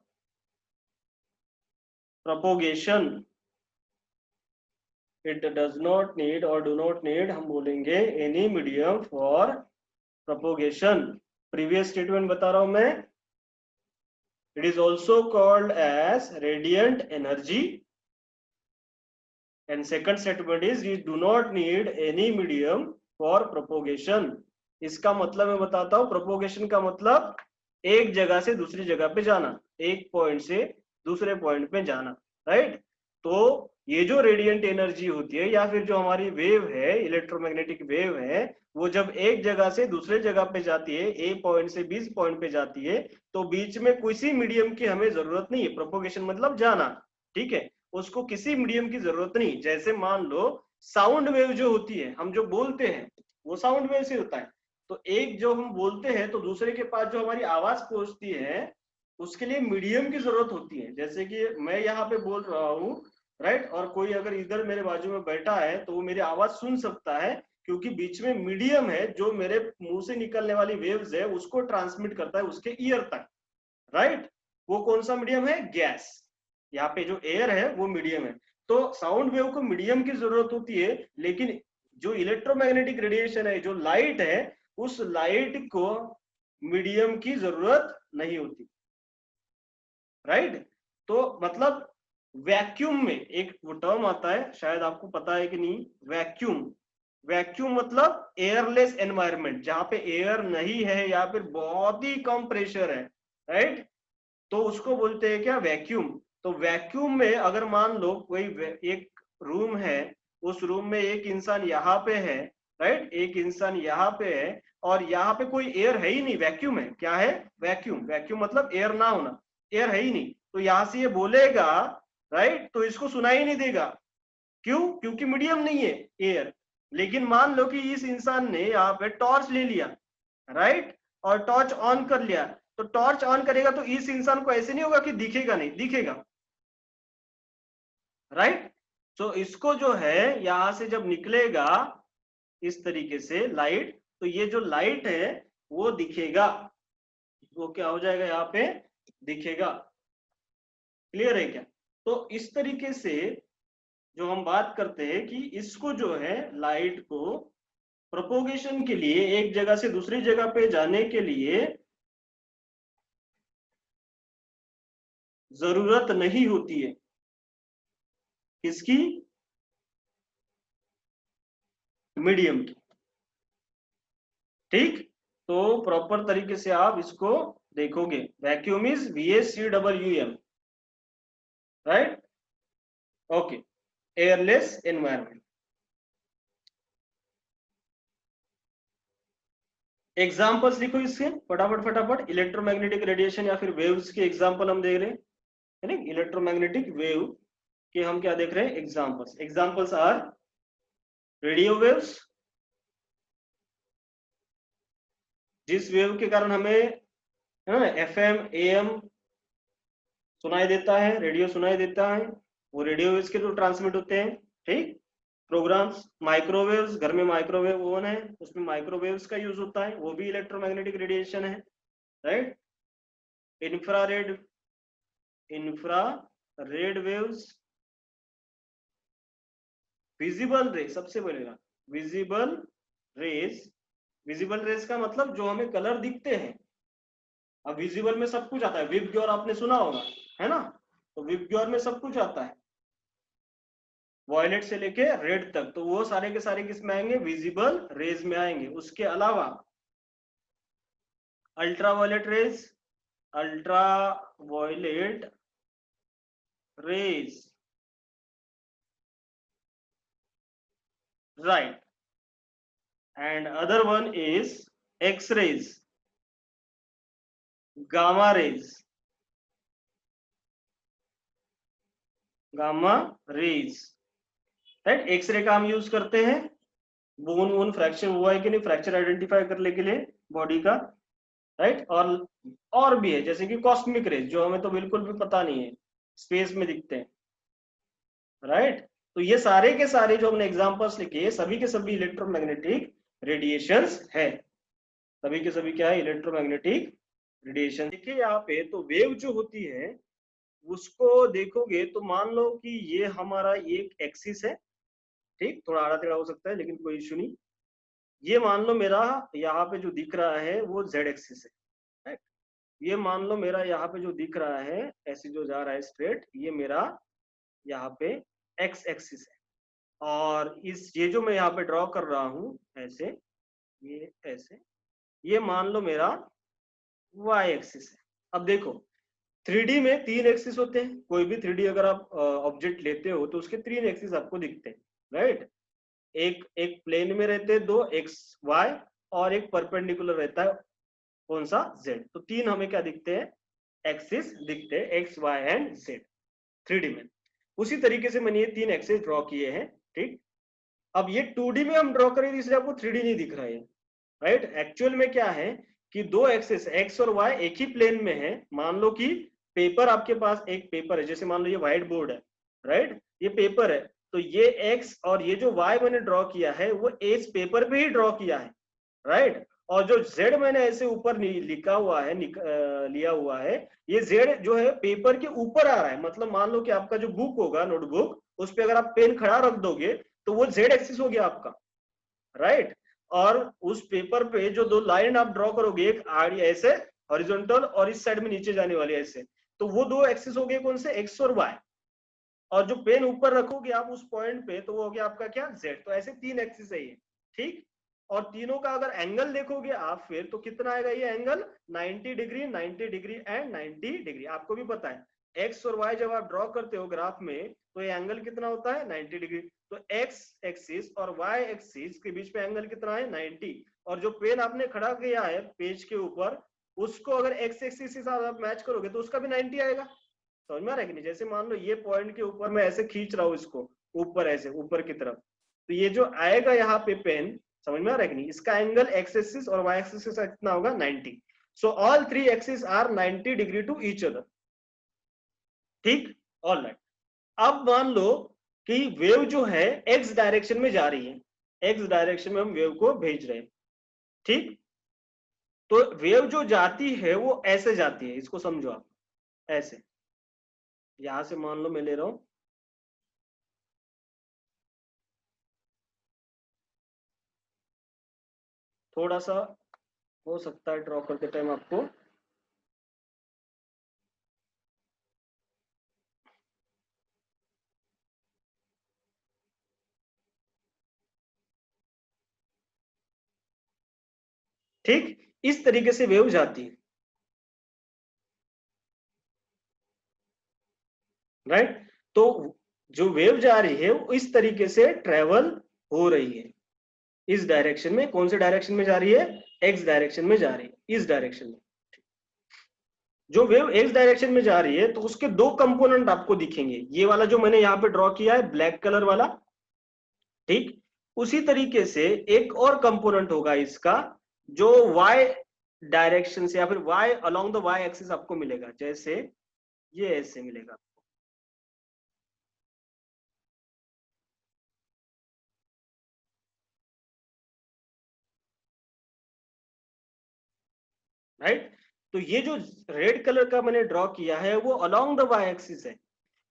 propagation, it does not need or do not need, हम बोलेंगे any medium for propagation। Previous statement बता रहा हूं मैं, it is also called as radiant energy, and second statement is you do not need any medium for propagation। इसका मतलब मैं बताता हूं, प्रोपोगेशन का मतलब एक जगह से दूसरी जगह पे जाना, एक पॉइंट से दूसरे पॉइंट पे जाना, राइट? तो ये जो रेडियंट एनर्जी होती है या फिर जो हमारी वेव है, इलेक्ट्रोमैग्नेटिक वेव है, वो जब एक जगह से दूसरे जगह पे जाती है, ए पॉइंट से बी पॉइंट पे जाती है, तो बीच में किसी मीडियम की हमें जरूरत नहीं है। प्रोपोगेशन मतलब जाना, ठीक है? उसको किसी मीडियम की जरूरत नहीं। जैसे मान लो साउंड वेव जो होती है, हम जो बोलते हैं, वो साउंड वेव से होता है। तो एक जो हम बोलते हैं तो दूसरे के पास जो हमारी आवाज पहुंचती है उसके लिए मीडियम की जरूरत होती है। जैसे कि मैं यहाँ पे बोल रहा हूँ, राइट, और कोई अगर इधर मेरे बाजू में बैठा है तो वो मेरी आवाज सुन सकता है, क्योंकि बीच में मीडियम है जो मेरे मुंह से निकलने वाली वेव्स है उसको ट्रांसमिट करता है उसके ईयर तक, राइट। वो कौन सा मीडियम है? गैस। यहाँ पे जो एयर है वो मीडियम है। तो साउंड वेव को मीडियम की जरूरत होती है, लेकिन जो इलेक्ट्रोमैग्नेटिक रेडिएशन है, जो लाइट है, उस लाइट को मीडियम की जरूरत नहीं होती, राइट। तो मतलब वैक्यूम में एक वो टर्म आता है, शायद आपको पता है कि नहीं, वैक्यूम। वैक्यूम मतलब एयरलेस एनवायरनमेंट, जहां पे एयर नहीं है या फिर बहुत ही कम प्रेशर है, राइट, तो उसको बोलते हैं क्या? वैक्यूम। तो वैक्यूम में अगर मान लो कोई एक रूम है, उस रूम में एक इंसान यहाँ पे है, राइट, एक इंसान यहाँ पे है और यहाँ पे कोई एयर है ही नहीं, वैक्यूम है। क्या है? वैक्यूम। वैक्यूम मतलब एयर ना होना, एयर है ही नहीं। तो यहां से ये बोलेगा, राइट, तो इसको सुनाई नहीं देगा। क्यों? क्योंकि मीडियम नहीं है एयर। लेकिन मान लो कि इस इंसान ने यहाँ पे टॉर्च ले लिया, राइट, और टॉर्च ऑन कर लिया, तो टॉर्च ऑन करेगा तो इस इंसान को ऐसे नहीं होगा कि दिखेगा, नहीं दिखेगा, राइट। तो इसको जो है यहां से जब निकलेगा इस तरीके से लाइट, तो ये जो लाइट है वो दिखेगा, वो क्या हो जाएगा? यहाँ पे दिखेगा। क्लियर है क्या? तो इस तरीके से जो हम बात करते हैं कि इसको जो है लाइट को प्रोपोगेशन के लिए, एक जगह से दूसरी जगह पे जाने के लिए जरूरत नहीं होती है। किसकी? मीडियम की। ठीक, तो प्रॉपर तरीके से आप इसको देखोगे, vacuum is VACWM, right, okay, airless environment. Examples लिखो इसके फटाफट फटाफट। इलेक्ट्रोमैग्नेटिक रेडिएशन या फिर वेव्स के एग्जांपल हम देख रहे हैं, है ना, इलेक्ट्रोमैग्नेटिक वेव के हम क्या देख रहे हैं? Examples. Examples are radio waves, जिस वेव के कारण हमें, है ना, FM AM सुनाई देता है, रेडियो सुनाई देता है, वो रेडियो वेव्स के थ्रू ट्रांसमिट होते हैं। ठीक, प्रोग्राम्स। माइक्रोवेव्स, घर में माइक्रोवेव ओवन है, उसमें माइक्रोवेव्स का यूज होता है, वो भी इलेक्ट्रोमैग्नेटिक रेडिएशन है, right. Infrared, infrared waves, visible रे, सबसे पहले विजिबल रेज। विजिबल रेज का मतलब जो हमें कलर दिखते हैं। अब विजिबल में सब कुछ आता है, विबग्योर आपने सुना होगा, है ना, तो विबग्योर में सब कुछ आता है, वॉयलेट से लेके रेड तक, तो वो सारे के सारे किस में आएंगे? विजिबल रेज में आएंगे। उसके अलावा ultraviolet rays, ultraviolet rays, right, and other one is X rays, gamma rays, gamma rays, right. X ray का हम यूज करते हैं, बोन वोन फ्रैक्चर हुआ है कि नहीं, फ्रैक्चर आइडेंटिफाई करने के लिए बॉडी का, राइट। और भी है, जैसे कि कॉस्मिक रेज, जो हमें तो बिल्कुल भी पता नहीं है, स्पेस में दिखते हैं, राइट। तो ये सारे के सारे जो हमने एग्जांपल्स लिखे, सभी के सभी इलेक्ट्रोमैग्नेटिक रेडिएशंस है। सभी के सभी क्या है? Electromagnetic radiation. देखिए यहाँ पे तो वेव जो होती है उसको देखोगे तो मान लो कि ये हमारा एक एक्सिस है, ठीक, थोड़ा आड़ा टेढ़ा हो सकता है लेकिन कोई इश्यू नहीं। ये मान लो मेरा यहाँ पे जो दिख रहा है वो Z एक्सिस है, राइट। ये मान लो मेरा यहाँ पे जो दिख रहा है ऐसे जो जा रहा है स्ट्रेट, ये मेरा यहाँ पे X एक्सिस है। और इस ये जो मैं यहाँ पे ड्रॉ कर रहा हूँ ऐसे, ये ऐसे, ये मान लो मेरा Y एक्सिस है। अब देखो 3D में 3 एक्सिस होते हैं, कोई भी 3D अगर आप ऑब्जेक्ट लेते हो तो उसके 3 एक्सिस आपको दिखते हैं, राइट। एक एक प्लेन में रहते हैं 2 XY, और एक परपेंडिकुलर रहता है, कौन सा? Z। तो 3 हमें क्या दिखते हैं? एक्सिस दिखते हैं, XY एंड Z, 3D में। उसी तरीके से मैंने ये 3 एक्सिस ड्रॉ किए हैं, ठीक। अब ये 2D में हम ड्रॉ करेंगे इसलिए आपको 3D नहीं दिख रहा है, राइट। एक्चुअल में क्या है कि दो एक्सिस एक्स और वाई एक ही प्लेन में है। मान लो कि पेपर, आपके पास एक पेपर है, जैसे मान लो ये व्हाइट बोर्ड है, राइट, ये पेपर है, तो ये एक्स और ये जो वाई मैंने ड्रॉ किया है वो इस पेपर पे ही ड्रॉ किया है, राइट। और जो जेड मैंने ऐसे ऊपर लिखा हुआ है, लिया हुआ है, ये जेड जो है पेपर के ऊपर आ रहा है। मतलब मान लो कि आपका जो बुक होगा, नोटबुक, उस पर अगर आप पेन खड़ा रख दोगे तो वो जेड एक्सिस हो गया आपका, राइट। और उस पेपर पे जो दो लाइन आप ड्रॉ करोगे, एक आड़ी ऐसे हॉरिजॉन्टल और इस साइड में नीचे जाने वाली ऐसे, तो वो दो एक्सिस हो गए कौन से, एक्स और वाई। और जो पेन ऊपर रखोगे आप उस पॉइंट पे, तो वो हो गया आपका क्या, जेड। तो ऐसे तीन एक्सिस है ये, ठीक। और तीनों का अगर एंगल देखोगे आप फिर, तो कितना आएगा ये angle, 90 degree, 90 degree and 90 degree. आपको भी पता है एक्स और वाई जब आप ड्रॉ करते हो ग्राफ में, तो ये एंगल कितना होता है, 90 डिग्री। तो एक्स एक्सिस और वाई एक्सिस के बीच में एंगल कितना है, 90। और जो पेन आपने खड़ा किया है पेज के ऊपर, उसको अगर एक्स एक्सिस के साथ आप मैच करोगे तो उसका भी 90 आएगा। समझ में आ रहा है कि नहीं। जैसे मान लो ये पॉइंट के ऊपर मैं ऐसे खींच रहा हूँ इसको ऊपर, ऐसे ऊपर की तरफ, तो ये जो आएगा यहाँ पे पेन, समझ में आ रहा है कि नहीं, इसका एंगल एक्स एक्सिस और वाई एक्सिस के साथ कितना होगा, 90। So all three axis are 90 degree to each other, ठीक, ऑल राइट। अब मान लो कि वेव जो है एक्स डायरेक्शन में जा रही है, एक्स डायरेक्शन में हम वेव को भेज रहे हैं, ठीक। तो वेव जो जाती है वो ऐसे जाती है, इसको समझो आप, ऐसे। यहां से मान लो मैं ले रहा हूं, थोड़ा सा हो सकता है ड्रॉ करते टाइम आपको, ठीक, इस तरीके से वेव जाती है, राइट। तो जो वेव जा रही है वो इस तरीके से ट्रेवल हो रही है, इस डायरेक्शन में। कौन से डायरेक्शन में जा रही है, एक्स डायरेक्शन में जा रही है, इस डायरेक्शन में। जो वेव एक्स डायरेक्शन में जा रही है तो उसके दो कंपोनेंट आपको दिखेंगे, ये वाला जो मैंने यहाँ पे ड्रॉ किया है ब्लैक कलर वाला, ठीक। उसी तरीके से एक और कंपोनेंट होगा इसका, जो वाई डायरेक्शन से या फिर Y along the Y axis आपको मिलेगा, जैसे ये ऐसे मिलेगा, राइट। तो ये जो रेड कलर का मैंने ड्रॉ किया है वो अलोंग द वाई एक्सिस है,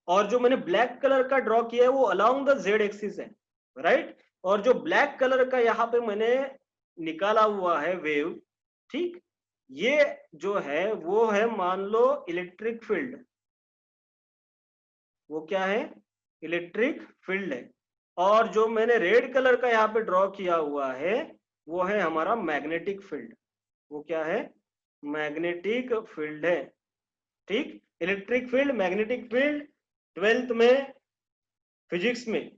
और जो मैंने ब्लैक कलर का ड्रॉ किया है वो अलोंग द जेड एक्सिस है, राइट। और जो ब्लैक कलर का यहाँ पे मैंने निकाला हुआ है वेव, ठीक, ये जो है वो है मान लो इलेक्ट्रिक फील्ड। वो क्या है, इलेक्ट्रिक फील्ड है। और जो मैंने रेड कलर का यहाँ पे ड्रॉ किया हुआ है वो है हमारा मैग्नेटिक फील्ड। वो क्या है, मैग्नेटिक फील्ड है, ठीक। Electric field, magnetic field, 12th में फिजिक्स में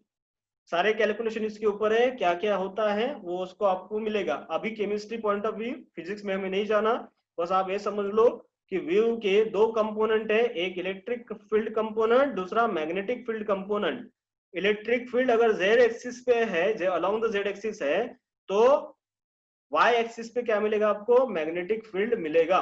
सारे कैलकुलेशन इसके ऊपर है, क्या क्या होता है वो उसको आपको मिलेगा। अभी chemistry point of view, physics में हमें नहीं जाना, बस आप ये समझ लो कि वेव के दो कंपोनेंट है, एक इलेक्ट्रिक फील्ड कंपोनेंट, दूसरा magnetic field component. Electric field अगर जेड एक्सिस पे है, जो अलोंग द जेड एक्सिस है, तो वाई एक्सिस पे क्या मिलेगा आपको, मैग्नेटिक फील्ड मिलेगा।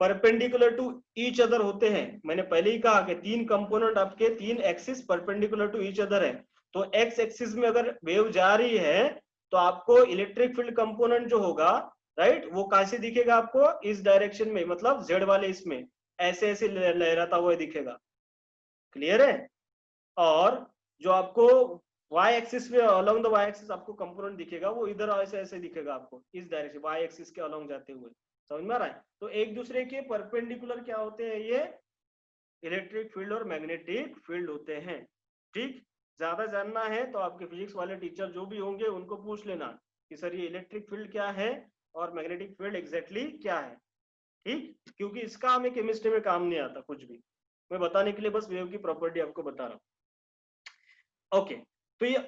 परपेंडिकुलर टू ईच अदर होते हैं, मैंने पहले ही कहा कि तीन कंपोनेंट आपके, तीन axis perpendicular to each other है। तो एक्स एक्सिस में अगर वेव जा रही है तो आपको इलेक्ट्रिक फील्ड कंपोनेंट जो होगा, राइट, वो कैसे दिखेगा आपको, इस डायरेक्शन में, मतलब जेड वाले इसमें ऐसे ऐसे लहराता हुआ दिखेगा, क्लियर है। और जो आपको वाई एक्सिस पे अलोंग द वाई एक्सिस आपको कंपोनेंट दिखेगा वो इधर ऐसे ऐसे दिखेगा आपको, इस डायरेक्शन वाई एक्सिस के अलोंग जाते हुए। समझ में आ रहा है। तो एक दूसरे के परपेंडिकुलर क्या होते हैं, ये इलेक्ट्रिक फील्ड और मैग्नेटिक फील्ड होते हैं, ठीक। ज्यादा जानना है तो आपके फिजिक्स वाले टीचर जो भी होंगे उनको पूछ लेना कि सर ये इलेक्ट्रिक फील्ड क्या है और मैग्नेटिक फील्ड एग्जैक्टली क्या है, ठीक। क्योंकि इसका हमें केमिस्ट्री में काम नहीं आता कुछ भी, मैं बताने के लिए बस वेव की प्रॉपर्टी आपको बता रहा हूँ। ओके, तो ये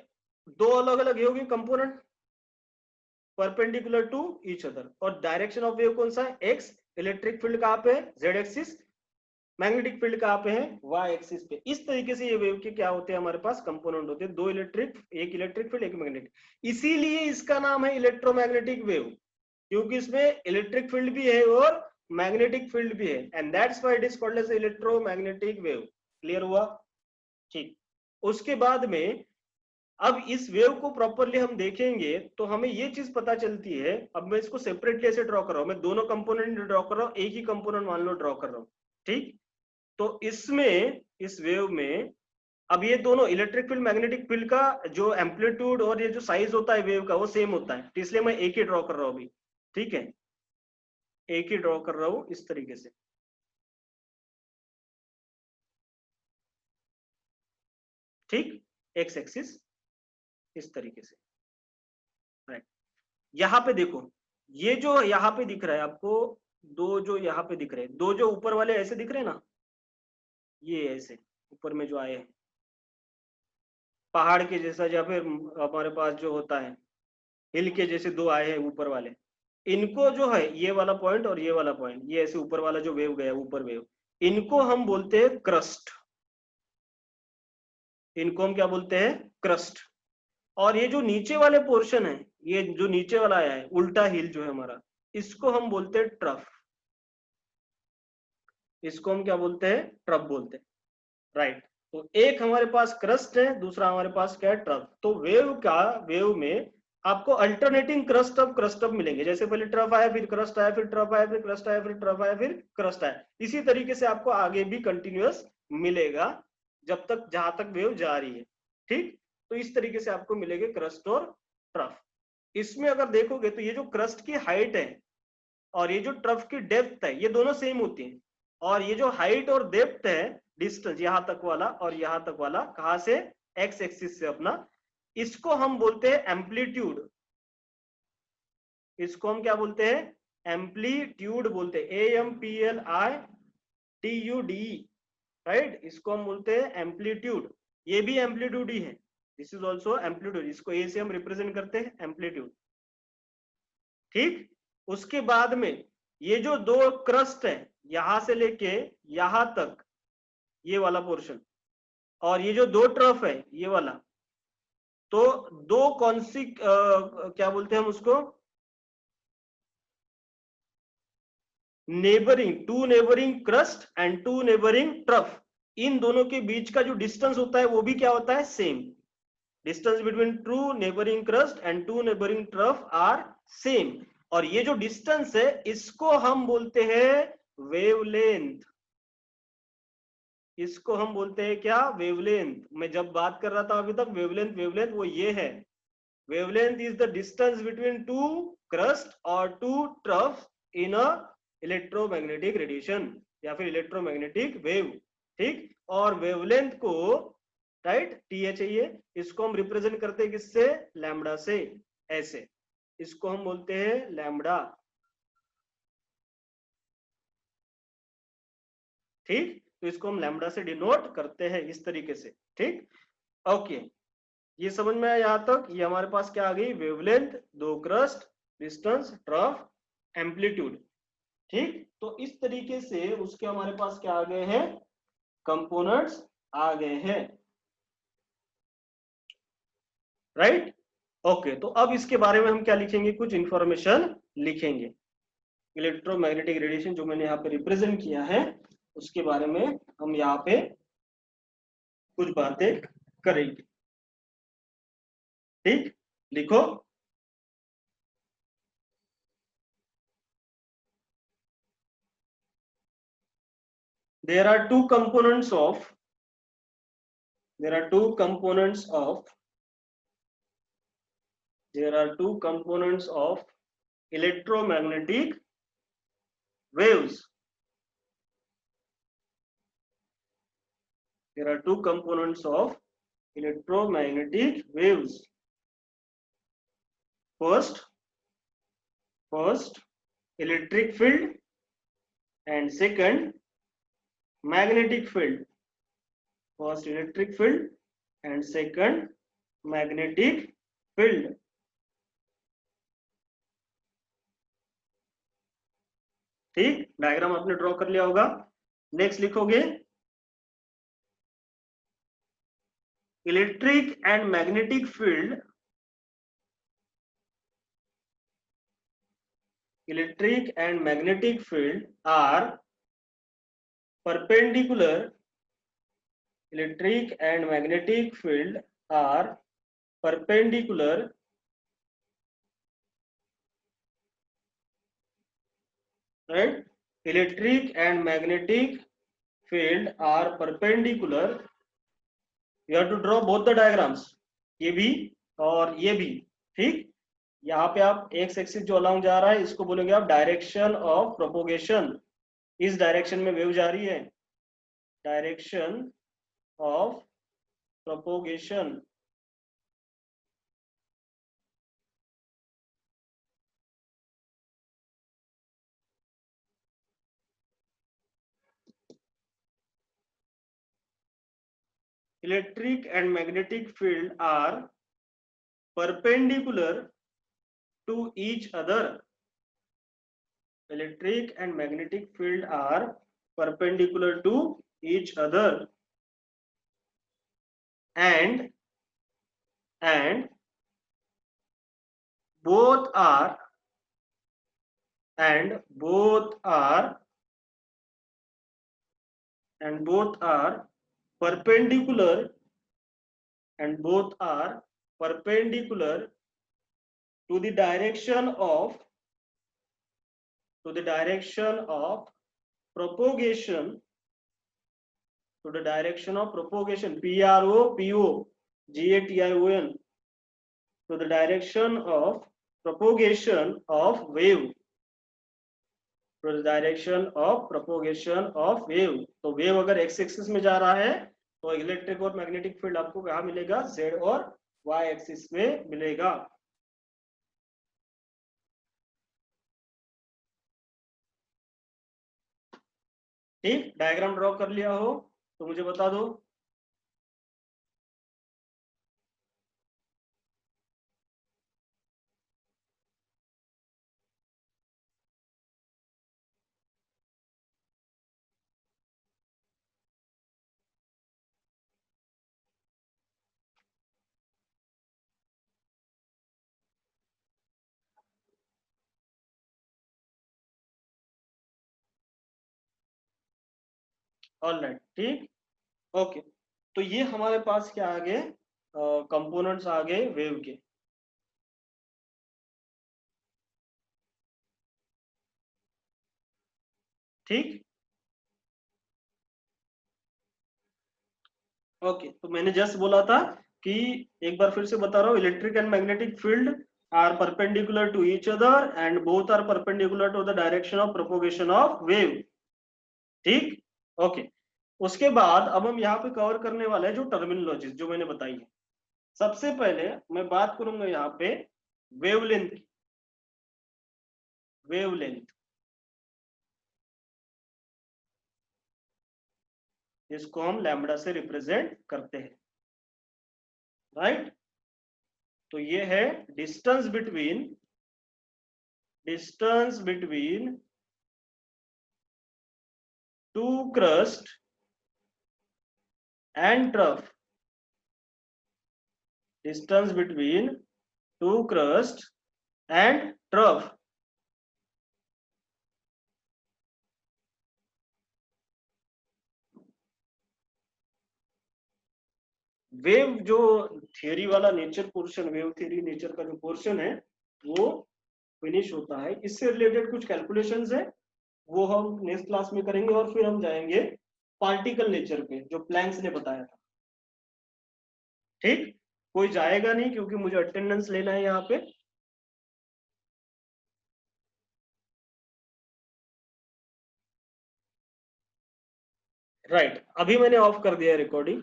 दो अलग अलग ये होगी component perpendicular to each other. और डायरेक्शन ऑफ वेव कौन सा है, एक्स। इलेक्ट्रिक फील्ड कहाँ पे है, जेड एक्सिस। मैग्नेटिक फील्ड कहाँ पे है, वाई एक्सिस पे। इस तरीके से ये वेव के क्या होते हैं हमारे पास, कंपोनेंट होते हैं, दो इलेक्ट्रिक, एक इलेक्ट्रिक फील्ड एक मैग्नेटिक। इसीलिए इसका नाम है इलेक्ट्रोमैग्नेटिक वेव, क्योंकि इसमें इलेक्ट्रिक फील्ड भी है और मैग्नेटिक फील्ड भी है, and that's why it is called as electromagnetic wave. Clear हुआ? ठीक। उसके बाद में अब इस वेव को प्रॉपरली हम देखेंगे तो हमें ये चीज पता चलती है। अब मैं इसको सेपरेटली ऐसे ड्रॉ कर रहा हूं, मैं दोनों कंपोनेंट ड्रॉ कर रहा हूं, एक ही कंपोनेंट मान लो ड्रॉ कर रहा हूं। ठीक, तो इसमें इस वेव में अब ये दोनों इलेक्ट्रिक फील्ड मैग्नेटिक फील्ड का जो एम्पलीट्यूड और ये जो साइज होता है वेव का वो सेम होता है, तो इसलिए मैं एक ही ड्रॉ कर रहा हूं अभी। ठीक है, एक ही ड्रॉ कर रहा हूं इस तरीके से। ठीक, एक्स एक्सिस इस तरीके से। राइट, यहाँ पे देखो, ये जो यहाँ पे दिख रहा है आपको, दो जो यहाँ पे दिख रहे हैं, दो जो ऊपर वाले ऐसे दिख रहे हैं ना, ये ऐसे ऊपर में जो आए हैं पहाड़ के जैसा, या फिर हमारे पास जो होता है हिल के जैसे दो आए हैं ऊपर वाले, इनको जो है ये वाला पॉइंट और ये वाला पॉइंट, ये ऐसे ऊपर वाला जो वेव गया ऊपर वेव, इनको हम बोलते हैं क्रस्ट। इनको हम क्या बोलते हैं, क्रस्ट। और ये जो नीचे वाले पोर्शन है, ये जो नीचे वाला आया है उल्टा हिल जो है हमारा, इसको हम बोलते हैं ट्रफ। इसको हम क्या बोलते हैं, ट्रफ बोलते हैं। राइट, तो एक हमारे पास क्रस्ट है, दूसरा हमारे पास क्या है, ट्रफ। तो वेव में आपको अल्टरनेटिंग क्रस्ट अप मिलेंगे, जैसे पहले ट्रफ आया, फिर क्रस्ट आया, फिर ट्रफ आया, फिर क्रस्ट आया, फिर ट्रफ आया, फिर क्रस्ट आया। इसी तरीके से आपको आगे भी कंटिन्यूअस मिलेगा जब तक, जहां तक वेव जा रही है। ठीक, तो इस तरीके से आपको मिलेंगे क्रस्ट और ट्रफ। इसमें अगर देखोगे तो ये जो क्रस्ट की हाइट है और ये जो ट्रफ की डेप्थ है, ये दोनों सेम होती है। और ये जो हाइट और डेप्थ है, डिस्टेंस यहां तक वाला और यहां तक वाला, कहां से, एक्स एक्सिस से अपना, इसको हम बोलते हैं एम्पलीट्यूड। इसको हम क्या बोलते हैं, एम्पलीट्यूड बोलते हैं, AMPLITUD। राइट, इसको हम बोलते हैं एम्पलीट्यूड। ये भी एम्पलीट्यूड ही है, दिस इज ऑल्सो एम्पलीट्यूड। इसको ए से हम रिप्रेजेंट करते हैं, एम्पलीट्यूड। ठीक, उसके बाद में ये जो दो क्रस्ट है, यहां से लेके यहां तक ये वाला पोर्शन, और ये जो दो ट्रफ है ये वाला, तो दो कौन सी क्या बोलते हैं हम उसको, neighbouring, two neighbouring crest and two neighbouring trough, इन दोनों के बीच का जो डिस्टेंस होता है वो भी क्या होता है, same. Distance between two neighbouring crest and two neighbouring trough are same. और ये जो डिस्टेंस है इसको हम बोलते हैं वेवलेंथ। इसको हम बोलते हैं क्या, वेवलेंथ। मैं जब बात कर रहा था अभी तक वेवलेंथ वेवलेंथ, वो ये है, wavelength is the distance between two crest और two trough in a electromagnetic radiation या फिर इलेक्ट्रोमैग्नेटिक वेव। ठीक, और वेवलेंथ को, राइट, टी चाहिए, इसको हम रिप्रेजेंट करते हैं किससे, लैम्बडा से, ऐसे। इसको हम बोलते हैं लैम्बडा। ठीक, तो इसको हम लैम्बडा से डिनोट करते हैं इस तरीके से। ठीक, ओके, ये समझ में आया यहां तक। ये हमारे पास क्या आ गई, वेवलेंथ, दो क्रस्ट, डिस्टेंस, ट्रफ, एम्पलीट्यूड। ठीक, तो इस तरीके से उसके हमारे पास क्या आ गए हैं, कंपोनेंट्स आ गए हैं। राइट, ओके, तो अब इसके बारे में हम क्या लिखेंगे, कुछ इंफॉर्मेशन लिखेंगे। इलेक्ट्रोमैग्नेटिक रेडिएशन जो मैंने यहाँ पे रिप्रेजेंट किया है उसके बारे में हम यहाँ पे कुछ बातें करेंगे। ठीक, लिखो, there are two components of there are two components of there are two components of electromagnetic waves. There are two components of electromagnetic waves. First electric field, and second magnetic field. First electric field and second magnetic field. ठीक, diagram आपने draw कर लिया होगा। Next लिखोगे electric and magnetic field, electric and magnetic field are perpendicular, electric and magnetic field are perpendicular right, electric and magnetic field are perpendicular. You have to draw both the diagrams, ये भी और ये भी, ठीक। यहाँ पे आप एक्स एक्सिस जो अलाउंग जा रहा है इसको बोलेंगे आप डायरेक्शन ऑफ प्रोपोगेशन, इस डायरेक्शन में वेव जा रही है, direction of propagation. Electric and magnetic field are perpendicular to each other. Electric and magnetic field are perpendicular to each other, and both are perpendicular, and both are perpendicular to the direction of propagation, to the direction of propagation, PROPOGATION, to the direction of propagation of wave, to the direction of propagation of wave। तो wave अगर x axis में जा रहा है तो electric और magnetic field आपको कहाँ मिलेगा, जेड और वाई एक्सिस में मिलेगा। ठीक, डायग्राम ड्रॉ कर लिया हो तो मुझे बता दो। ऑलराइट, ठीक, ओके। तो ये हमारे पास क्या आ गए, कंपोनेंट्स आ गए वेव के। ठीक, ओके। तो मैंने जस्ट बोला था कि एक बार फिर से बता रहा हूँ, electric and magnetic field are perpendicular to each other and both are perpendicular to the direction of propagation of wave. ठीक, ओके। उसके बाद अब हम यहाँ पे कवर करने वाले हैं जो टर्मिनोलॉजीज जो मैंने बताई है। सबसे पहले मैं बात करूंगा यहाँ पे वेवलेंथ, वेवलेंथ इसको हम लैम्बडा से रिप्रेजेंट करते हैं, राइट। तो ये है distance between two crust and trough, distance between two crust and trough. Wave जो थियरी वाला nature portion, wave theory nature का जो पोर्शन है वो फिनिश होता है। इससे रिलेटेड कुछ कैलकुलेशंस है वो हम नेक्स्ट क्लास में करेंगे, और फिर हम जाएंगे पार्टिकल नेचर पे जो प्लैंक्स ने बताया था। ठीक, कोई जाएगा नहीं क्योंकि मुझे अटेंडेंस लेना है यहाँ पे। राइट, अभी मैंने ऑफ कर दिया है रिकॉर्डिंग।